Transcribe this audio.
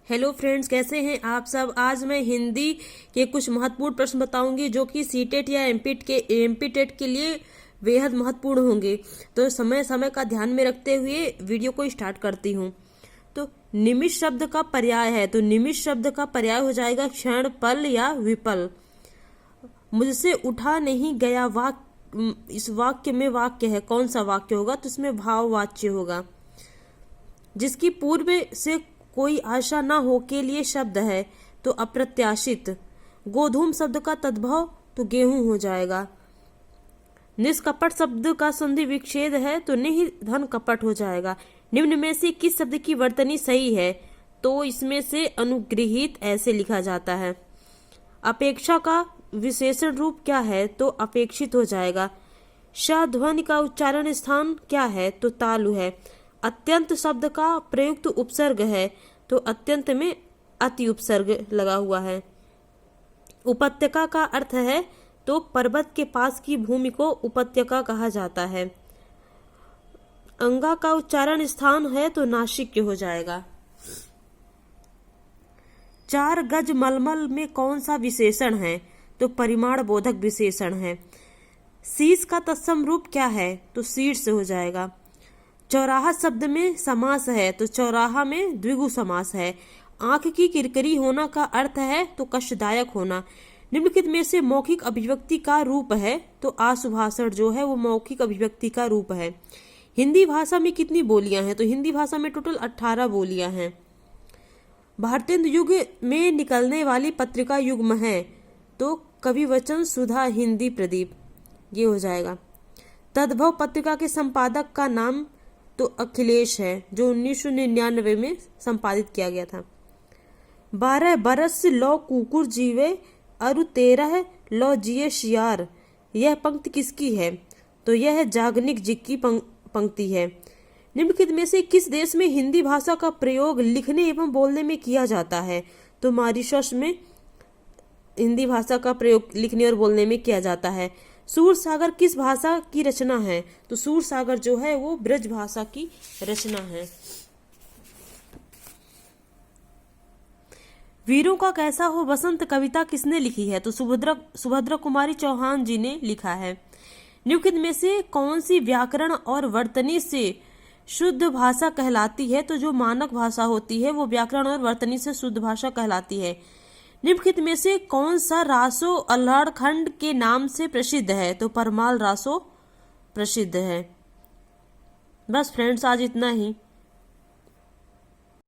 Hello friends, कैसे हैं आप सब। आज मैं हिंदी के कुछ महत्वपूर्ण प्रश्न बताऊंगी जो कि सीटेट या एमपीटेट के लिए बेहद महत्वपूर्ण होंगे। तो समय समय का ध्यान में रखते हुए वीडियो को स्टार्ट करती हूं। तो निमिष शब्द का पर्याय है, तो निमिष शब्द का पर्याय हो जाएगा क्षण, पल या विपल। मुझसे उठा नहीं गया वाक्य, इस वाक्य में वाक्य है, कौन सा वाक्य होगा, तो इसमें भाववाच्य होगा। जिसकी पूर्व से कोई आशा न हो के लिए शब्द है तो अप्रत्याशित। गोधूम शब्द का तद्भव तो गेहूं हो जाएगा। निष्कपट शब्द का संधि विच्छेद है तो धन कपट हो जाएगा। निम्न में से किस शब्द की वर्तनी सही है, तो इसमें से अनुगृहीत ऐसे लिखा जाता है। अपेक्षा का विशेषण रूप क्या है, तो अपेक्षित हो जाएगा। श ध्वनि का उच्चारण स्थान क्या है, तो तालु है। अत्यंत शब्द का प्रयुक्त उपसर्ग है तो अत्यंत में अति उपसर्ग लगा हुआ है। उपत्यका का अर्थ है तो पर्वत के पास की भूमि को उपत्यका कहा जाता है। अंगा का उच्चारण स्थान है तो नासिक हो जाएगा। 4 गज मलमल में कौन सा विशेषण है, तो परिमाण बोधक विशेषण है। शीश का तत्सम रूप क्या है, तो शीर्ष हो जाएगा। चौराहा शब्द में समास है तो चौराहा में द्विगु समास है। आंख की किरकिरी होना का अर्थ है तो कष्टदायक होना। निम्नलिखित में से मौखिक अभिव्यक्ति का रूप है, तो आशुभाषण जो है वो मौखिक अभिव्यक्ति का रूप है। हिंदी भाषा में कितनी बोलियां हैं, तो हिंदी भाषा में टोटल 18 बोलियां हैं। भारतेंदु युग में निकलने वाली पत्रिका युग्म है, तो कवि वचन, सुधा, हिंदी प्रदीप, ये हो जाएगा। तद्भव पत्रिका के संपादक का नाम तो अखिलेश है, जो 1999 में संपादित किया गया था। 12 बरस लो कुकुर जीवे अरु 13 लो जिये शियार, यह पंक्ति किसकी है, तो यह जागनिक जी की पंक्ति है। निम्नलिखित में से किस देश में हिंदी भाषा का प्रयोग लिखने एवं बोलने में किया जाता है, तो मॉरिशस में हिंदी भाषा का प्रयोग लिखने और बोलने में किया जाता है। सूर सागर किस भाषा की रचना है, तो सूर सागर जो है वो ब्रज भाषा की रचना है। वीरों का कैसा हो बसंत कविता किसने लिखी है, तो सुभद्रा कुमारी चौहान जी ने लिखा है। निम्नलिखित में से कौन सी व्याकरण और वर्तनी से शुद्ध भाषा कहलाती है, तो जो मानक भाषा होती है वो व्याकरण और वर्तनी से शुद्ध भाषा कहलाती है। निम्नलिखित में से कौन सा रासो अल्हाड़ खंड के नाम से प्रसिद्ध है, तो परमाल रासो प्रसिद्ध है। बस फ्रेंड्स, आज इतना ही।